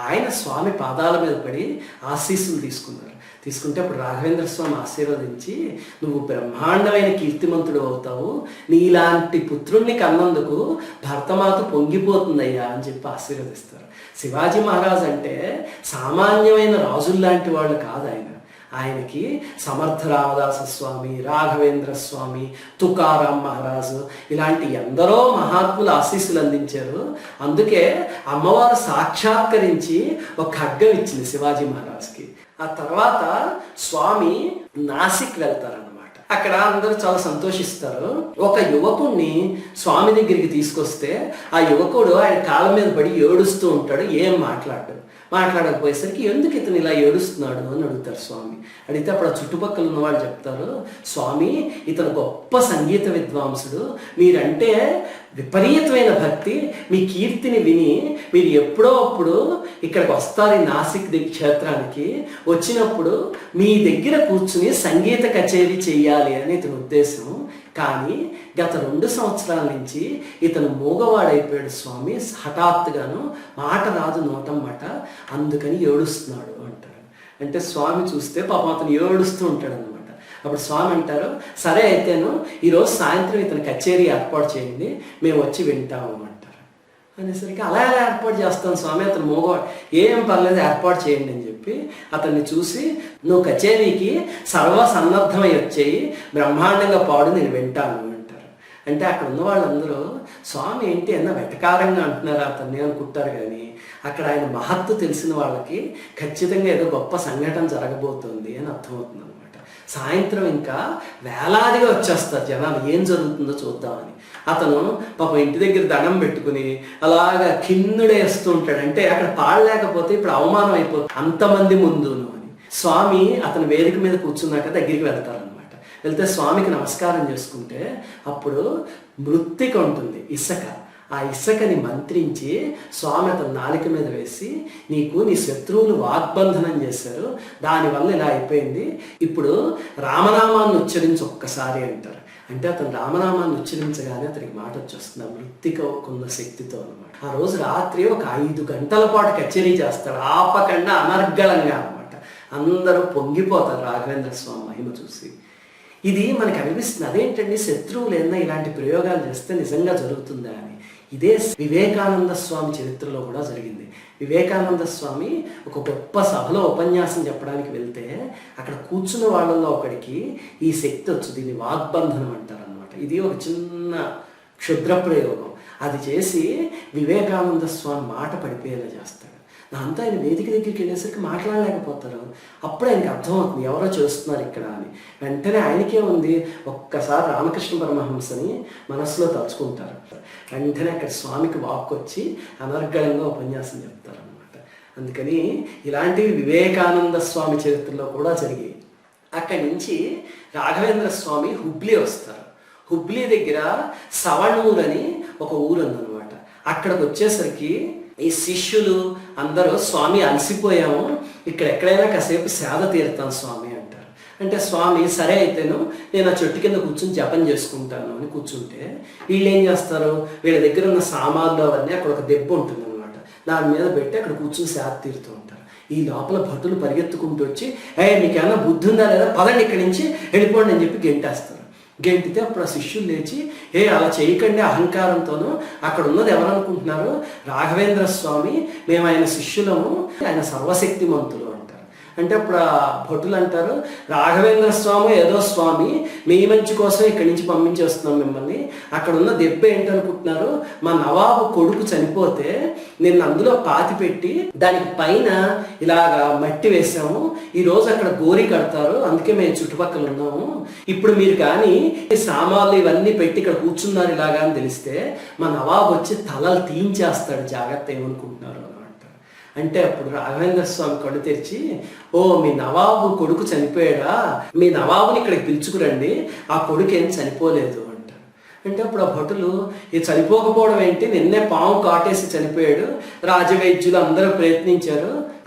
ఆయన స్వామి పాదాల మీద పడి ఆశీస్సులు తీసుకుంటే అప్పుడు రాఘవేంద్ర స్వామి ఆశీర్వదించి, నువ్వు బ్రహ్మాండమైన కీర్తిమంతుడు అవుతావు, నీలాంటి పుత్రుణ్ణి కన్నందుకు భరతమాత పొంగిపోతుందయ్యా అని చెప్పి ఆశీర్వదిస్తారు. శివాజీ మహారాజ్ అంటే సామాన్యమైన రాజుల్లాంటి వాళ్ళు కాదు. ఆయనకి సమర్థ రామదాస స్వామి, రాఘవేంద్ర స్వామి, తుకారాం మహారాజు ఇలాంటి ఎందరో మహాత్ములు ఆశీస్సులు అందించారు. అందుకే అమ్మవారు సాక్షాత్కరించి ఒక ఖడ్గం ఇచ్చింది శివాజీ మహారాజ్కి. ఆ తర్వాత స్వామి నాసిక్ వెళ్తారన్నమాట. అక్కడ అందరూ చాలా సంతోషిస్తారు. ఒక యువకుడిని స్వామి దగ్గరికి తీసుకొస్తే ఆ యువకుడు ఆయన కాళ్ళ మీద పడి ఏడుస్తూ ఉంటాడు. ఏం మాట్లాడకపోయేసరికి ఎందుకు ఇతను ఇలా ఏడుస్తున్నాడు అని అడుగుతారు స్వామి. అడిగితే అప్పుడు ఆ చుట్టుపక్కల ఉన్న వాళ్ళు చెప్తారు, స్వామి ఇతను గొప్ప సంగీత విద్వాంసుడు, మీరంటే విపరీతమైన భక్తి, మీ కీర్తిని విని మీరు ఎప్పుడో అప్పుడు ఇక్కడికి వస్తారు ఈ నాసిక్ క్షేత్రానికి, వచ్చినప్పుడు మీ దగ్గర కూర్చుని సంగీత కచేరీ చెయ్యాలి అని ఇతని ఉద్దేశం. కానీ గత 2 సంవత్సరాల నుంచి ఇతను మూగవాడైపోయాడు స్వామి, హఠాత్తుగాను మాట రాదు నోటమాట, అందుకని ఏడుస్తున్నాడు అంటారు. అంటే స్వామి చూస్తే పాపం అతను ఏడుస్తూ ఉంటాడు అనమాట. అప్పుడు స్వామి అంటారు, సరే అయితేను ఈరోజు సాయంత్రం ఇతను కచేరీ ఏర్పాటు చేయండి, మేము వచ్చి వింటాము అంటారు. అనేసరికి అలా ఎలా ఏర్పాటు చేస్తాను స్వామి, అతను మూగవాడు, ఏం పర్లేదు ఏర్పాటు చేయండి అని చెప్పి అతన్ని చూసి, నువ్వు కచేరీకి సర్వసన్నద్ధమై వచ్చేయి, బ్రహ్మాండంగా పాడు, నేను వింటాను అంటారు. అంటే అక్కడ ఉన్న వాళ్ళందరూ స్వామి ఏంటి అన్న వెటకారంగా అంటున్నారా అతన్ని అనుకుంటారు. కానీ అక్కడ ఆయన మహత్తు తెలిసిన వాళ్ళకి ఖచ్చితంగా ఏదో గొప్ప సంఘటన జరగబోతుంది అని అర్థమవుతుంది అనమాట. సాయంత్రం ఇంకా వేలాదిగా వచ్చేస్తారు జనాలు, ఏం జరుగుతుందో చూద్దామని. అతను పాపం ఇంటి దగ్గర దండం పెట్టుకుని అలాగా కిన్నుడేస్తూ ఉంటాడు. అంటే అక్కడ పాడలేకపోతే ఇప్పుడు అవమానం అయిపోతుంది అంతమంది ముందును అని. స్వామి అతను వేదిక మీద కూర్చున్నాక దగ్గరికి వెళ్తారనమాట. వెళ్తే స్వామికి నమస్కారం చేసుకుంటే అప్పుడు మృత్తిక ఉంటుంది, ఇసుక. ఆ ఇసుకని మంత్రించి స్వామి అతను నాలిక మీద వేసి, నీకు నీ శత్రువులు వాగ్బంధనం చేశారు, దానివల్ల ఇలా అయిపోయింది, ఇప్పుడు రామనామాన్ని ఉచ్చరించి ఒక్కసారి అంటారు. అంటే అతను రామనామాన్ని ఉచ్చరించగానే అతనికి మాట వచ్చేస్తుంది ఆ మృత్తికకున్న శక్తితో అనమాట. ఆ రోజు రాత్రి ఒక 5 గంటల పాటు కచేరీ చేస్తాడు, ఆపకుండా అనర్గళంగా అనమాట. అందరూ పొంగిపోతారు రాఘవేంద్ర స్వామి మహిమ చూసి. ఇది మనకు అనిపిస్తుంది, అదేంటండి శత్రువులు ఏదైనా ఇలాంటి ప్రయోగాలు చేస్తే నిజంగా జరుగుతుందా అని. ఇదే వివేకానంద స్వామి చరిత్రలో కూడా జరిగింది. వివేకానంద స్వామి ఒక గొప్ప సభలో ఉపన్యాసం చెప్పడానికి వెళ్తే అక్కడ కూర్చున్న వాళ్ళల్లో ఒకడికి ఈ శక్తి వచ్చు, దీన్ని వాగ్బంధనం అంటారు అనమాట. ఇది ఒక చిన్న క్షుద్ర ప్రయోగం. అది చేసి వివేకానంద స్వామి మాట పడిపోయేలా చేస్తాడు. దాంతో ఆయన వేదిక దగ్గరికి వెళ్ళేసరికి మాట్లాడలేకపోతారు. అప్పుడు ఆయనకి అర్థమవుతుంది ఎవరో చేస్తున్నారు ఇక్కడ అని. వెంటనే ఆయనకే ఉంది, ఒక్కసారి రామకృష్ణ పరమహంసని మనసులో తలుచుకుంటారు. వెంటనే అక్కడ స్వామికి వాక్కు వచ్చి అనర్గళంగా ఉపన్యాసం చెప్తారు అనమాట. అందుకని ఇలాంటివి వివేకానంద స్వామి చరిత్రలో కూడా జరిగాయి. అక్కడి నుంచి రాఘవేంద్ర స్వామి హుబ్లీ వస్తారు. హుబ్లీ దగ్గర సవణూర్ అని ఒక ఊరు ఉందన్నమాట. అక్కడికి వచ్చేసరికి ఈ శిష్యులు అందరూ, స్వామి అలసిపోయాము, ఇక్కడ ఎక్కడైనా కాసేపు సేద తీరుతాం స్వామి అంటారు. అంటే స్వామి సరే అయితేను నేను ఆ చెట్టు కింద కూర్చొని జపం చేసుకుంటాను అని కూర్చుంటే వీళ్ళు ఏం చేస్తారు, వీళ్ళ దగ్గర ఉన్న సామాన్లు అవన్నీ అక్కడ ఒక దెబ్బ ఉంటుంది అనమాట, దాని మీద పెట్టి అక్కడ కూర్చొని సేద తీరుతూ ఉంటారు. ఈ లోపల భటులు పరిగెత్తుకుంటూ వచ్చి మీకేమైనా బుద్ధి ఉందా లేదా, పదండి ఇక్కడి నుంచి వెళ్ళిపోండి అని చెప్పి గెంటేస్తారు. గెంటితే అప్పుడు ఆ శిష్యులు లేచి అలా చేయకండి అహంకారంతోనూ, అక్కడ ఉన్నది ఎవరనుకుంటున్నారు, రాఘవేంద్ర స్వామి, మేము ఆయన శిష్యులము, ఆయన సర్వశక్తిమంతులు అంటారు. అంటే అప్పుడు ఆ భటులు అంటారు, రాఘవేంద్ర స్వామి ఏదో స్వామి, మీ మంచి కోసం ఇక్కడి నుంచి పంపించేస్తున్నాం మిమ్మల్ని, అక్కడ ఉన్న దెబ్బ ఏంటనుకుంటున్నారు, మా నవాబు కొడుకు చనిపోతే నిన్ను అందులో పాతి పెట్టి దానికి పైన ఇలాగా మట్టి వేసాము, ఈరోజు అక్కడ గోరి కడతారు, అందుకే మేము చుట్టుపక్కల ఉన్నాము, ఇప్పుడు మీరు కానీ సామాన్లు ఇవన్నీ పెట్టి ఇక్కడ కూర్చున్నారు ఇలాగా అని తెలిస్తే మా నవాబు వచ్చి తలలు తీయించేస్తాడు, జాగ్రత్త ఏమనుకుంటున్నారు అని అంటారు. అంటే అప్పుడు రాఘవేంద్ర స్వామి కళ్ళు తెరిచి, మీ నవాబు కొడుకు చనిపోయాడా, మీ నవాబుని ఇక్కడికి పిలుచుకురండి, ఆ కొడుకు ఏం చనిపోలేదు అంటారు. అంటే అప్పుడు ఆ భటులు చనిపోకపోవడం ఏంటి, నిన్నే పాము కాటేసి చనిపోయాడు, రాజవైద్యులు అందరూ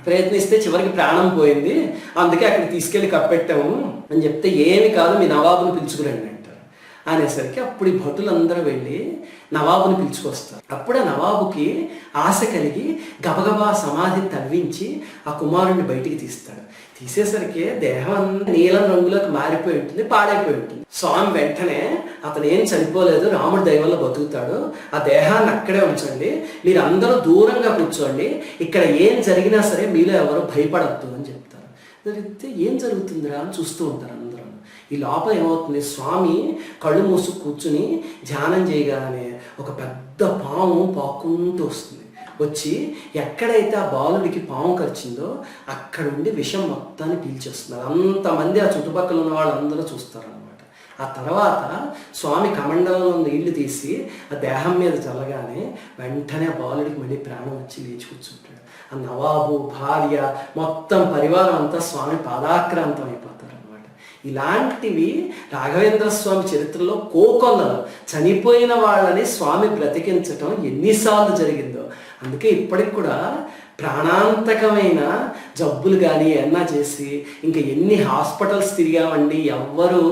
ప్రయత్నిస్తే చివరికి ప్రాణం పోయింది, అందుకే అక్కడికి తీసుకెళ్ళి కప్పెట్టాము అని చెప్తే, ఏమి కాదు మీ నవాబుని పిలుచుకురండి అంటారు. అనేసరికి అప్పుడు ఈ భటులందరూ వెళ్ళి నవాబుని పిలుచుకొస్తారు. అప్పుడే నవాబుకి ఆశ కలిగి గబగబా సమాధి తవ్వించి ఆ కుమారుడిని బయటికి తీస్తాడు. తీసేసరికి దేహం నీలం రంగులోకి మారిపోయి ఉంటుంది, పాడైపోయి ఉంటుంది. స్వామి వెంటనే అతను ఏం చనిపోలేదు, రాముడి దయ వల్ల బతుకుతాడు, ఆ దేహాన్ని అక్కడే ఉంచండి, మీరు అందరూ దూరంగా కూర్చోండి, ఇక్కడ ఏం జరిగినా సరే మీలో ఎవరు భయపడద్దు అని చెప్తారు. జరిగితే ఏం జరుగుతుందిరా అని చూస్తూ ఉంటారు అందరూ. ఈ లోపల ఏమవుతుంది, స్వామి కళ్ళు మూసు కూర్చుని ధ్యానం చేయగానే ఒక పెద్ద పాము పాక్కుంటూ వస్తుంది. వచ్చి ఎక్కడైతే ఆ బాలుడికి పాము కరిచిందో అక్కడుండి విషం మొత్తాన్ని పీల్చేస్తున్నారు. అంతమంది ఆ చుట్టుపక్కల ఉన్న వాళ్ళందరూ చూస్తారు అనమాట. ఆ తర్వాత స్వామి కమండలంలో నీళ్లు తీసి ఆ దేహం మీద చల్లగానే వెంటనే ఆ బాలుడికి మళ్ళీ ప్రాణం వచ్చి లేచి కూర్చుంటాడు. ఆ నవాబు, భార్య, మొత్తం పరివారం అంతా స్వామి పాదాక్రాంతం అయిపోతారు. ఇలాంటివి రాఘవేంద్ర స్వామి చరిత్రలో కోకొల్లలు చనిపోయిన వాళ్ళని స్వామి బ్రతికించటం ఎన్నిసార్లు జరిగిందో. అందుకే ఇప్పటికి కూడా ప్రాణాంతకమైన జబ్బులు కానీ ఏమన్నా చేసి ఇంకా ఎన్ని హాస్పిటల్స్ తిరిగామండి, ఎవ్వరూ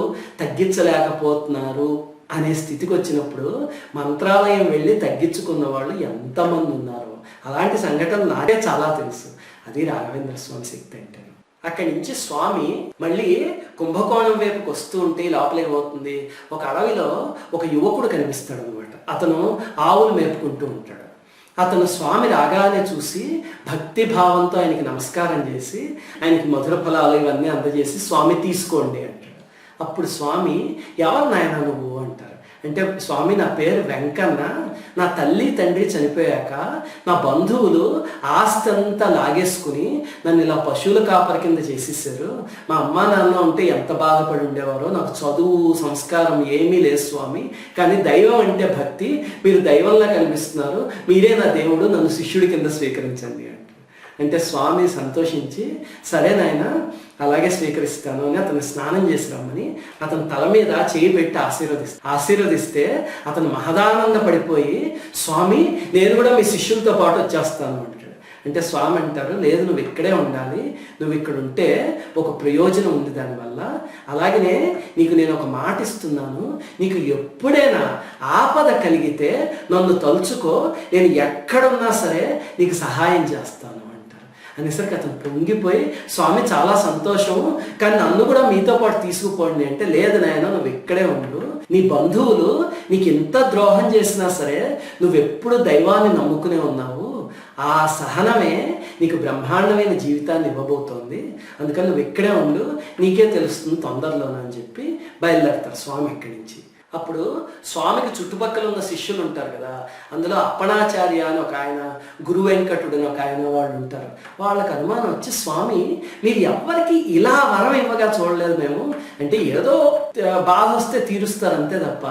తగ్గించలేకపోతున్నారు అనే స్థితికి వచ్చినప్పుడు మంత్రాలయం వెళ్ళి తగ్గించుకున్న వాళ్ళు ఎంతమంది ఉన్నారు. అలాంటి సంఘటనలు నాకే చాలా తెలుసు. అది రాఘవేంద్ర స్వామి శక్తి అంటే. అక్కడి నుంచి స్వామి మళ్ళీ కుంభకోణం వైపుకి వస్తూ ఉంటే లోపల ఏమవుతుంది, ఒక అడవిలో ఒక యువకుడు కనిపిస్తాడు అనమాట. అతను ఆవులు మేపుకుంటూ ఉంటాడు. అతను స్వామి రాగానే చూసి భక్తి భావంతో ఆయనకి నమస్కారం చేసి ఆయనకి మధుర ఫలాలు ఇవన్నీ అందజేసి, స్వామి తీసుకోండి అంటాడు. అప్పుడు స్వామి, ఎవరు నాయనా నువ్వు అంటారు. అంటే స్వామి, నా పేరు వెంకన్న, నా తల్లి తండ్రి చనిపోయాక నా బంధువులు ఆస్తి అంతా లాగేసుకుని నన్ను ఇలా పశువుల కాపరి కింద చేసేసారు. మా అమ్మా నాన్న ఉంటే ఎంత బాధపడి ఉండేవారో, నాకు చదువు సంస్కారం ఏమీ లేదు స్వామి, కానీ దైవం అంటే భక్తి, మీరు దైవంలా కనిపిస్తున్నారు, మీరే నా దేవుడు, నన్ను శిష్యుడి కింద స్వీకరించండి అంటారు. అంటే స్వామి సంతోషించి, సరే నాయన అలాగే స్వీకరిస్తాను అని అతను స్నానం చేసి రమ్మని అతని తల మీద చేయి పెట్టి ఆశీర్వదిస్తే అతను మహదానంద పడిపోయి, స్వామి నేను కూడా మీ శిష్యులతో పాటు వచ్చేస్తాను అంటాడు. అంటే స్వామి అంటారు, లేదు నువ్వు ఇక్కడే ఉండాలి, నువ్వు ఇక్కడ ఉంటే ఒక ప్రయోజనం ఉంది దానివల్ల, అలాగనే నీకు నేను ఒక మాట ఇస్తున్నాను, నీకు ఎప్పుడైనా ఆపద కలిగితే నన్ను తలుచుకో, నేను ఎక్కడున్నా సరే నీకు సహాయం చేస్తాను అనేసరికి అతను పొంగిపోయి, స్వామి చాలా సంతోషం, కానీ నన్ను కూడా మీతో పాటు తీసుకుపోండి అంటే, లేదు నాయన నువ్వు ఇక్కడే ఉండు, నీ బంధువులు నీకు ఎంత ద్రోహం చేసినా సరే నువ్వెప్పుడు దైవాన్ని నమ్ముకునే ఉన్నావు, ఆ సహనమే నీకు బ్రహ్మాండమైన జీవితాన్ని ఇవ్వబోతోంది, అందుకని నువ్వు ఇక్కడే ఉండు, నీకే తెలుస్తుంది తొందరలోనని చెప్పి బయలుదేరతారు స్వామి ఇక్కడి నుంచి. అప్పుడు స్వామికి చుట్టుపక్కల ఉన్న శిష్యులు ఉంటారు కదా, అందులో అప్పణాచార్య అని ఒక ఆయన, గురు వెంకటుడు అని ఒక ఆయన వాళ్ళు ఉంటారు. వాళ్ళకి అనుమానం వచ్చి, స్వామి మీరు ఎవ్వరికి ఇలా వరం ఇవ్వగా చూడలేదు మేము, అంటే ఏదో బాధ వస్తే తీరుస్తారు అంతే తప్ప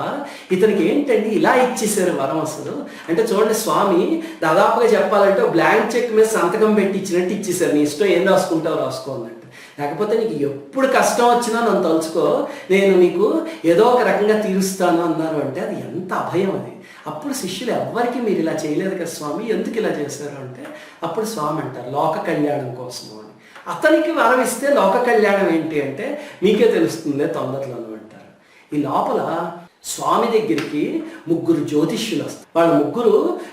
ఇతనికి ఏంటండి ఇలా ఇచ్చేసారు వరం అసలు అంటే. చూడండి స్వామి దాదాపుగా చెప్పాలంటే బ్లాంక్ చెక్ మీద సంతకం పెట్టి ఇచ్చినట్టు ఇచ్చేసారు, నీ ఇష్టం ఏం రాసుకుంటావు రాసుకోవాలంటే, లేకపోతే నీకు ఎప్పుడు కష్టం వచ్చినా నన్ను తలుచుకో, నేను నీకు ఏదో ఒక రకంగా తీరుస్తాను అన్నారు అంటే అది ఎంత అభయం అది. అప్పుడు శిష్యులు ఎవ్వరికి మీరు ఇలా చేయలేదు కదా స్వామి, ఎందుకు ఇలా చేశారు అంటే, అప్పుడు స్వామి అంటారు లోక కళ్యాణం కోసము అని. అతనికి వరం ఇస్తే లోక కళ్యాణం ఏంటి అంటే మీకే తెలుస్తుంది తొందరలోనూ అంటారు. ఈ లోపల స్వామి దగ్గరికి 3 జ్యోతిష్యులు వస్తారు. వాళ్ళ 3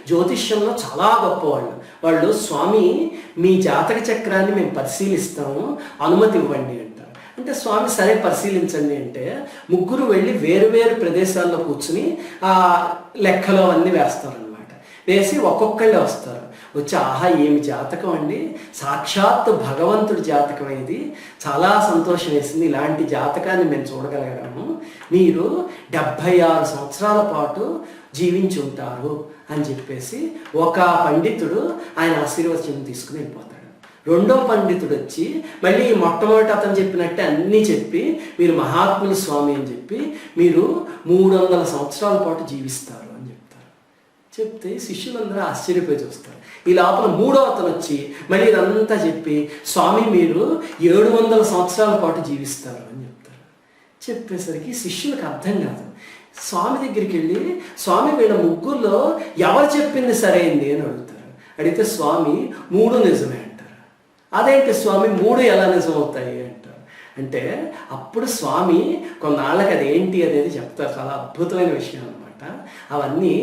జ్యోతిష్యంలో చాలా గొప్పవాళ్ళు. వాళ్ళు స్వామి మీ జాతక చక్రాన్ని మేము పరిశీలిస్తాము, అనుమతి ఇవ్వండి అంటారు. అంటే స్వామి సరే పరిశీలించండి అంటే 3 వెళ్ళి వేరు వేరు ప్రదేశాల్లో కూర్చుని ఆ లెక్కలో అన్నీ వేస్తారనమాట. వేసి ఒక్కొక్కళ్ళే వస్తారు. వచ్చి ఆహా ఏమి జాతకం అండి, సాక్షాత్ భగవంతుడి జాతకం ఇది, చాలా సంతోషం వేసింది, ఇలాంటి జాతకాన్ని మేము చూడగలగడము, మీరు 76 సంవత్సరాల పాటు జీవించి ఉంటారు అని చెప్పేసి ఒక పండితుడు ఆయన ఆశీర్వచనం తీసుకుని వెళ్ళిపోతాడు. రెండో పండితుడు వచ్చి మళ్ళీ మొట్టమొదటి అతను చెప్పినట్టే అన్నీ చెప్పి మీరు మహాత్ములు స్వామి అని చెప్పి మీరు 300 సంవత్సరాల పాటు జీవిస్తారు అని చెప్తారు. చెప్తే శిష్యులందరూ ఆశ్చర్యపోయి చూస్తారు. ఈ లోపల 3వ అతను వచ్చి మళ్ళీ ఇదంతా చెప్పి స్వామి మీరు 700 సంవత్సరాల పాటు జీవిస్తారు అని చెప్తారు. చెప్పేసరికి శిష్యులకు అర్థం కాదు. స్వామి దగ్గరికి వెళ్ళి స్వామి వీళ్ళ 3లో ఎవరు చెప్పింది సరైంది అని అడుగుతారు. అడిగితే స్వామి 3 నిజమే అంటారు. అదేంటి స్వామి 3 ఎలా నిజం అవుతాయి అంటారు. అంటే అప్పుడు స్వామి కొన్నాళ్ళకి అదేంటి అనేది చెప్తారు. చాలా అద్భుతమైన విషయం అనమాట. అవన్నీ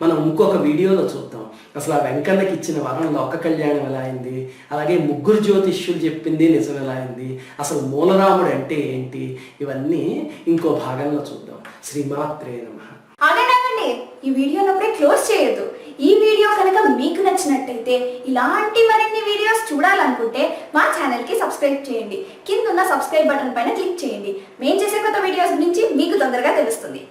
మనం ఇంకొక వీడియోలో చూద్దాం. అసలు ఆ వెంకన్నకి ఇచ్చిన వరం లోక కళ్యాణం ఎలా అయింది, అలాగే 3 జ్యోతిష్యులు చెప్పింది నిజం ఎలా అయింది, అసలు మూలరాముడు అంటే ఏంటి, ఇవన్నీ ఇంకో భాగంలో చూద్దాం. శ్రీమాత్రే నమః. ఆగండి, ఈ వీడియోని అప్పుడే క్లోజ్ చేయొద్దు. ఈ వీడియో కనుక మీకు నచ్చినట్టయితే ఇలాంటి మరిన్ని వీడియోస్ చూడాలనుకుంటే మా ఛానల్కి సబ్స్క్రైబ్ చేయండి. కింద ఉన్న సబ్స్క్రైబ్ బటన్ పైన క్లిక్ చేయండి. మేము చేసే కొత్త వీడియోస్ గురించి మీకు తొందరగా తెలుస్తుంది.